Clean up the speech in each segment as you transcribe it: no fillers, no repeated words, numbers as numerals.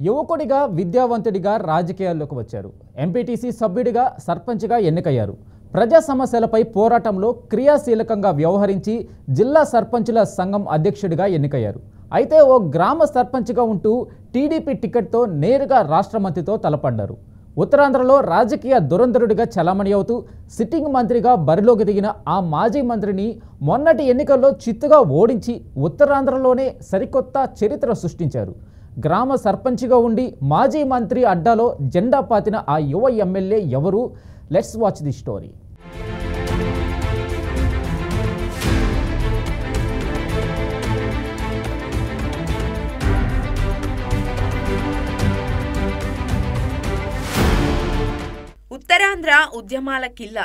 యువకుడిగా విద్యావంతుడిగా రాజకీయాల్లోకి వచ్చారు. ఎంపీటీసీ సభ్యుడిగా సర్పంచ్గా ఎన్నికయ్యారు. ప్రజా సమస్యలపై పోరాటంలో క్రియాశీలకంగా వ్యవహరించి జిల్లా సర్పంచుల సంఘం అధ్యక్షుడిగా ఎన్నికయ్యారు. అయితే ఓ గ్రామ సర్పంచ్గా ఉంటూ టీడీపీ టికెట్తో నేరుగా రాష్ట్ర మంత్రితో తలపడ్డారు. ఉత్తరాంధ్రలో రాజకీయ దురంధరుడిగా చలామణి అవుతూ సిట్టింగ్ మంత్రిగా బరిలోకి దిగిన ఆ మాజీ మంత్రిని మొన్నటి ఎన్నికల్లో చిత్తుగా ఓడించి ఉత్తరాంధ్రలోనే సరికొత్త చరిత్ర సృష్టించారు. గ్రామ సర్పంచ్గా ఉండి మాజీ మంత్రి అడ్డాలో జెండా పాతిన ఆ యువ ఎమ్మెల్యే ఎవరు? Let's watch the story. Uttarandhra ఉద్యమాల కిల్లా,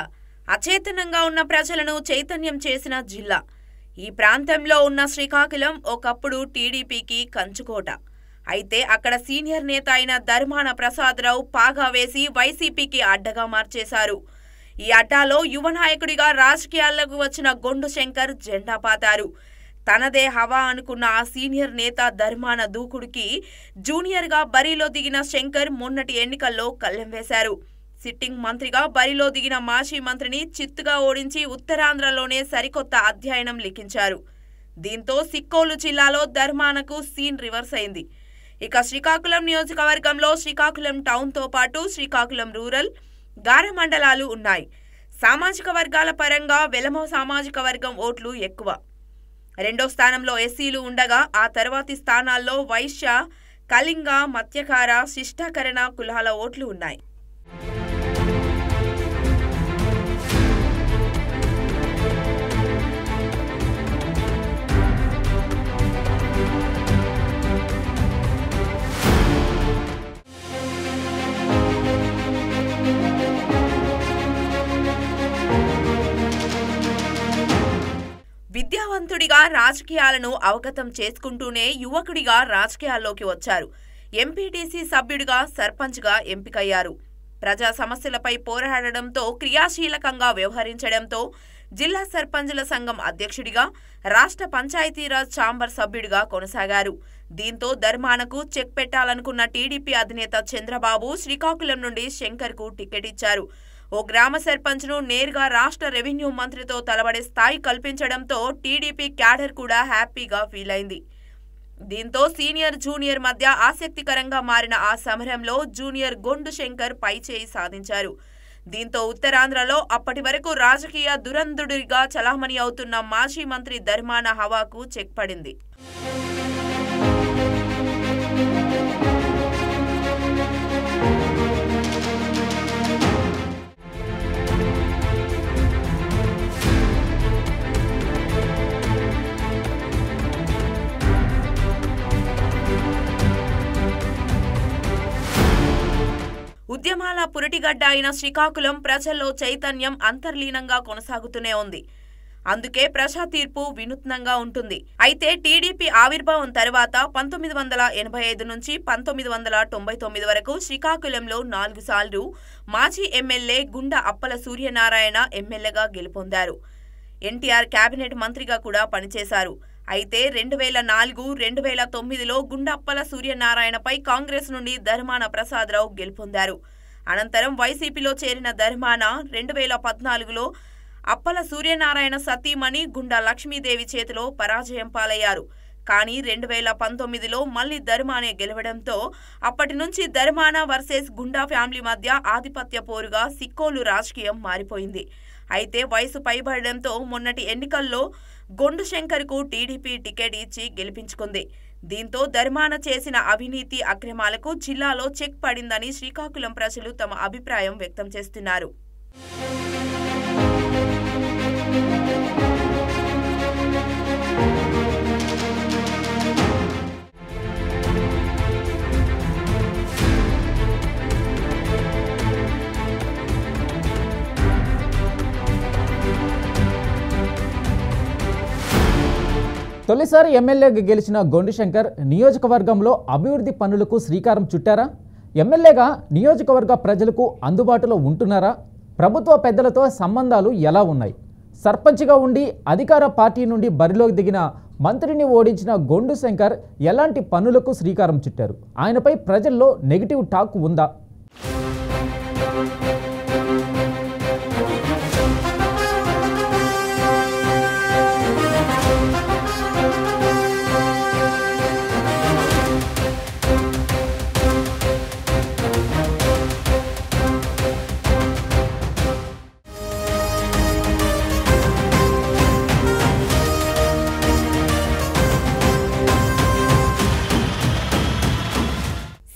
అచేతనంగా ఉన్న ప్రజలను చైతన్యం చేసిన జిల్లా. ఈ ప్రాంతంలో ఉన్న శ్రీకాకుళం ఒకప్పుడు టీడీపీకి కంచుకోట. అయితే అక్కడ సీనియర్ నేత అయిన ధర్మాన ప్రసాదరావు పాగా వేసి వైసీపీకి అడ్డగా మార్చేశారు. ఈ అడ్డాలో యువ నాయకుడిగా రాజకీయాల్లోకి వచ్చిన గొండు శంకర్ జెండా పాతారు. తనదే హవా అనుకున్న ఆ సీనియర్ నేత ధర్మాన దూకుడికి జూనియర్గా బరిలో దిగిన శంకర్ మొన్నటి ఎన్నికల్లో కళ్ళెం వేశారు. సిట్టింగ్ మంత్రిగా బరిలో దిగిన మాజీ మంత్రిని చిత్తుగా ఓడించి ఉత్తరాంధ్రలోనే సరికొత్త అధ్యయనం లిఖించారు. దీంతో సిక్కోలు జిల్లాలో ధర్మానకు సీన్ రివర్స్ అయింది. ఇక శ్రీకాకుళం నియోజకవర్గంలో శ్రీకాకుళం టౌన్తో పాటు శ్రీకాకుళం రూరల్, గార మండలాలు ఉన్నాయి. సామాజిక వర్గాల పరంగా వెలమ సామాజిక వర్గం ఓట్లు ఎక్కువ. రెండో స్థానంలో ఎస్సీలు ఉండగా ఆ తర్వాతి స్థానాల్లో వైశ్య, కళింగ, మత్స్యకార, శిష్టాకరణ కులాల ఓట్లు ఉన్నాయి. విద్యావంతుడిగా రాజకీయాలను అవగతం చేసుకుంటూనే యువకుడిగా రాజకీయాల్లోకి వచ్చారు. ఎంపీటీసీ సభ్యుడిగా సర్పంచ్గా ఎంపికయ్యారు. ప్రజా సమస్యలపై పోరాడడంతో క్రియాశీలకంగా వ్యవహరించడంతో జిల్లా సర్పంచుల సంఘం అధ్యక్షుడిగా, రాష్ట్ర పంచాయతీరాజ్ ఛాంబర్ సభ్యుడిగా కొనసాగారు. దీంతో ధర్మానకు చెక్ పెట్టాలనుకున్న టీడీపీ అధినేత చంద్రబాబు శ్రీకాకుళం నుండి శంకర్కు టికెట్ ఇచ్చారు. ఓ గ్రామ సర్పంచ్ను నేరుగా రాష్ట్ర రెవెన్యూ మంత్రితో తలబడే స్థాయి కల్పించడంతో టీడీపీ క్యాడర్ కూడా హ్యాపీగా ఫీల్ అయింది. దీంతో సీనియర్ జూనియర్ మధ్య ఆసక్తికరంగా మారిన ఆ సమరంలో జూనియర్ గొండు శంకర్ పైచేయి సాధించారు. దీంతో ఉత్తరాంధ్రలో అప్పటి వరకు రాజకీయ దురంధరుడిగా చలామణి అవుతున్న మాజీ మంత్రి ధర్మాన హవాకు చెక్ పడింది. ఉద్యమాల పురిటిగడ్డ అయిన శ్రీకాకుళం ప్రజల్లో చైతన్యం అంతర్లీనంగా కొనసాగుతూనే ఉంది. అందుకే ప్రజా తీర్పు వినూత్నంగా ఉంటుంది. అయితే టీడీపీ ఆవిర్భావం తర్వాత 1985 నుంచి 1999 వరకు శ్రీకాకుళంలో 4 సార్లు మాజీ ఎమ్మెల్యే గుండా అప్పల సూర్యనారాయణ ఎమ్మెల్యేగా గెలుపొందారు. ఎన్టీఆర్ కేబినెట్ మంత్రిగా కూడా పనిచేశారు. అయితే 2004, 2009లో గుండప్పల సూర్యనారాయణపై కాంగ్రెస్ నుండి ధర్మాన ప్రసాదరావు గెలుపొందారు. అనంతరం వైసీపీలో చేరిన ధర్మాన 2014లో అప్పల సూర్యనారాయణ సతీమణి గుండా లక్ష్మీదేవి చేతిలో పరాజయం పాలయ్యారు. కానీ 2019లో మళ్లీ ధర్మానే గెలవడంతో అప్పటి నుంచి ధర్మాన వర్సెస్ గుండా ఫ్యామిలీ మధ్య ఆధిపత్య పోరుగా సిక్కోలు రాజకీయం మారిపోయింది. అయితే వయసు పైబడడంతో మొన్నటి ఎన్నికల్లో గొండు శంకర్కు టీడీపీ టికెట్ ఇచ్చి గెలిపించుకుంది. దీంతో ధర్మాన చేసిన అవినీతి అక్రమాలకు జిల్లాలో చెక్ పడిందని శ్రీకాకుళం ప్రజలు తమ అభిప్రాయం వ్యక్తం చేస్తున్నారు. తొలిసారి ఎమ్మెల్యేగా గెలిచిన గొండు శంకర్ నియోజకవర్గంలో అభివృద్ధి పనులకు శ్రీకారం చుట్టారా? ఎమ్మెల్యేగా నియోజకవర్గ ప్రజలకు అందుబాటులో ఉంటున్నారా? ప్రభుత్వ పెద్దలతో సంబంధాలు ఎలా ఉన్నాయి? సర్పంచ్గా ఉండి అధికార పార్టీ నుండి బరిలోకి దిగిన మంత్రిని ఓడించిన గొండు శంకర్ ఎలాంటి పనులకు శ్రీకారం చుట్టారు? ఆయనపై ప్రజల్లో నెగిటివ్ టాక్ ఉందా?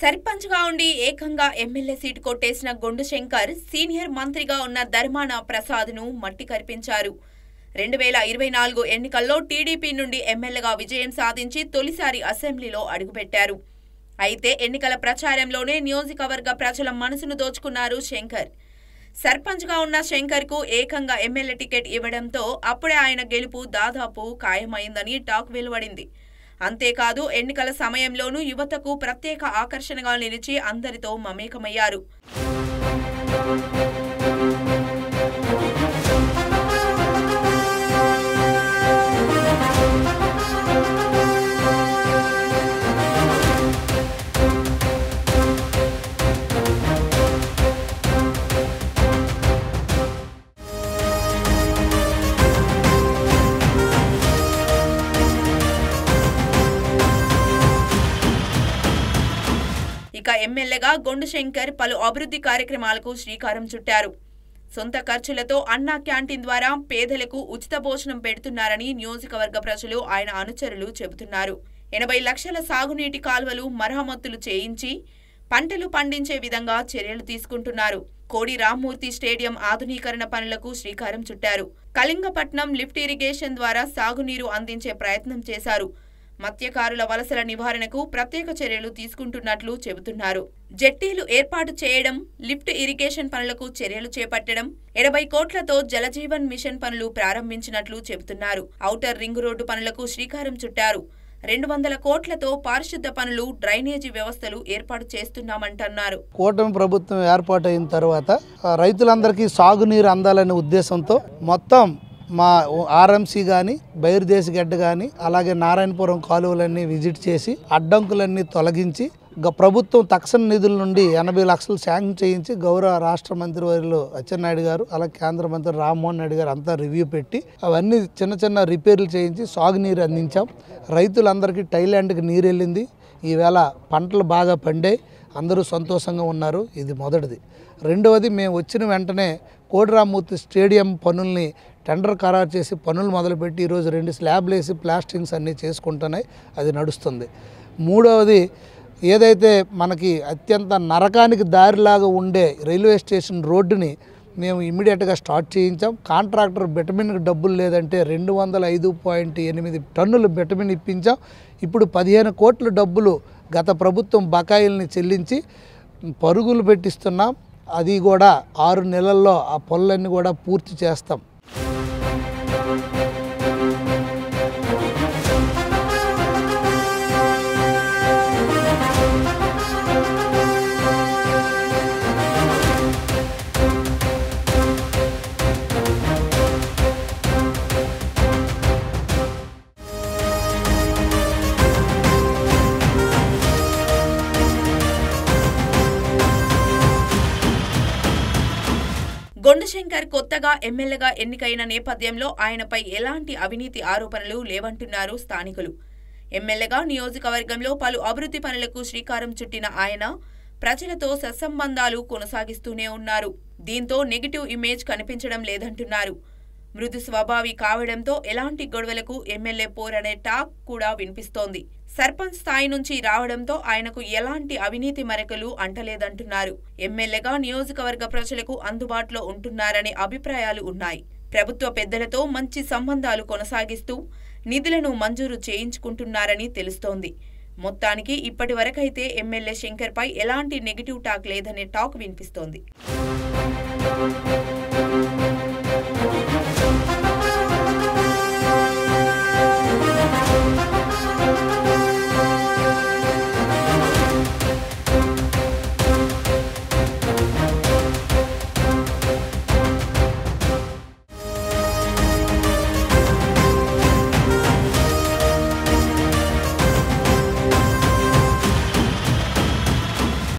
సర్పంచ్గా ఉండి ఏకంగా ఎమ్మెల్యే సీటు కొట్టేసిన గొండు శంకర్ సీనియర్ మంత్రిగా ఉన్న ధర్మాన ప్రసాద్ను మట్టి కరిపించారు. 2024 ఎన్నికల్లో టీడీపీ నుండి ఎమ్మెల్యేగా విజయం సాధించి తొలిసారి అసెంబ్లీలో అడుగుపెట్టారు. అయితే ఎన్నికల ప్రచారంలోనే నియోజకవర్గ ప్రజల మనసును దోచుకున్నారు శంకర్. సర్పంచ్గా ఉన్న శంకర్కు ఏకంగా ఎమ్మెల్యే టికెట్ ఇవ్వడంతో అప్పుడే ఆయన గెలుపు దాదాపు ఖాయమైందని టాక్ వెలువడింది. అంతేకాదు ఎన్నికల సమయంలోనూ యువతకు ప్రత్యేక ఆకర్షణగా నిలిచి అందరితో మమేకమయ్యారు. ఇక ఎమ్మెల్యేగా గొండు శంకర్ పలు అభివృద్ధి కార్యక్రమాలకు శ్రీకారం చుట్టారు. సొంత ఖర్చులతో అన్నా క్యాంటీన్ ద్వారా పేదలకు ఉచిత భోజనం పెడుతున్నారని నియోజకవర్గ ప్రజలు ఆయన అనుచరులు చెబుతున్నారు. 80 లక్షల సాగునీటి కాల్వలు మరమ్మతులు చేయించి పంటలు పండించే విధంగా చర్యలు తీసుకుంటున్నారు. కోడి రామ్మూర్తి స్టేడియం ఆధునీకరణ పనులకు శ్రీకారం చుట్టారు. కళింగపట్నం లిఫ్ట్ ఇరిగేషన్ ద్వారా సాగునీరు అందించే ప్రయత్నం చేశారు. మత్స్యకారుల వలసల నివారణకు ప్రత్యేక చర్యలు తీసుకుంటున్నట్లు చెబుతున్నారు. జెట్టీలు ఏర్పాటు చేయడం, లిఫ్ట్ ఇరిగేషన్ పనులకు చర్యలు చేపట్టడం, 80 కోట్లతో జలజీవన్ మిషన్ పనులు ప్రారంభించినట్లు చెబుతున్నారు. ఔటర్ రింగ్ రోడ్డు పనులకు శ్రీకారం చుట్టారు. 200 కోట్లతో పారిశుద్ధ పనులు, డ్రైనేజీ వ్యవస్థలు ఏర్పాటు చేస్తున్నామంటున్నారు. కూటమి ప్రభుత్వం ఏర్పాటైన తర్వాత రైతులందరికీ సాగునీరు అందాలనే ఉద్దేశంతో మొత్తం మా ఆర్ఎంసీ కానీ, బైరుదేశిగడ్డ కానీ, అలాగే నారాయణపురం కాలువలన్నీ విజిట్ చేసి అడ్డంకులన్నీ తొలగించి ప్రభుత్వం తక్షణ నిధుల నుండి 80 లక్షలు శాంక్షన్ చేయించి గౌరవ రాష్ట్ర మంత్రివర్యులు అచ్చెన్నాయుడు గారు, అలాగే కేంద్ర మంత్రి రామ్మోహన్ రెడ్డి గారు అంతా రివ్యూ పెట్టి అవన్నీ చిన్న చిన్న రిపేర్లు చేయించి సాగునీరు అందించాం. రైతులందరికీ టైలాండ్కి నీరు వెళ్ళింది. ఈవేళ పంటలు బాగా పండాయి, అందరూ సంతోషంగా ఉన్నారు. ఇది మొదటిది. రెండవది, మేము వచ్చిన వెంటనే కోడి రామ్మూర్తి స్టేడియం పనుల్ని టెండర్ ఖరారు చేసి పనులు మొదలుపెట్టి ఈరోజు 2 స్లాబ్లు వేసి ప్లాస్టింగ్స్ అన్నీ చేసుకుంటున్నాయి. అది నడుస్తుంది. మూడవది, ఏదైతే మనకి అత్యంత నరకానికి దారిలాగా ఉండే రైల్వే స్టేషన్ రోడ్డుని మేము ఇమ్మీడియట్గా స్టార్ట్ చేయించాం. కాంట్రాక్టర్ బెటమిన్కి డబ్బులు లేదంటే 205.8 టన్నులు బెటమిన్ ఇప్పించాం. ఇప్పుడు 15 కోట్ల డబ్బులు గత ప్రభుత్వం బకాయిల్ని చెల్లించి పరుగులు పెట్టిస్తున్నాం. అది కూడా 6 నెలల్లో ఆ పనులన్నీ కూడా పూర్తి చేస్తాం. గొండు శంకర్ కొత్తగా ఎమ్మెల్యేగా ఎన్నికైన నేపథ్యంలో ఆయనపై ఎలాంటి అవినీతి ఆరోపణలు లేవంటున్నారు స్థానికులు. ఎమ్మెల్యేగా నియోజకవర్గంలో పలు అభివృద్ధి పనులకు శ్రీకారం చుట్టిన ఆయన ప్రజలతో సత్సంబంధాలు కొనసాగిస్తూనే ఉన్నారు. దీంతో నెగిటివ్ ఇమేజ్ కనిపించడం లేదంటున్నారు. మృదు స్వభావి కావడంతో ఎలాంటి గొడవలకు ఎమ్మెల్యే పోరనే టాక్ కూడా వినిపిస్తోంది. సర్పంచ్ స్థాయి నుంచి రావడంతో ఆయనకు ఎలాంటి అవినీతి మరకలు అంటలేదంటున్నారు. ఎమ్మెల్యేగా నియోజకవర్గ ప్రజలకు అందుబాటులో ఉంటున్నారనే అభిప్రాయాలు ఉన్నాయి. ప్రభుత్వ పెద్దలతో మంచి సంబంధాలు కొనసాగిస్తూ నిధులను మంజూరు చేయించుకుంటున్నారని తెలుస్తోంది. మొత్తానికి ఇప్పటి వరకైతే ఎమ్మెల్యే శంకర్పై ఎలాంటి నెగిటివ్ టాక్ లేదనే టాక్ వినిపిస్తోంది.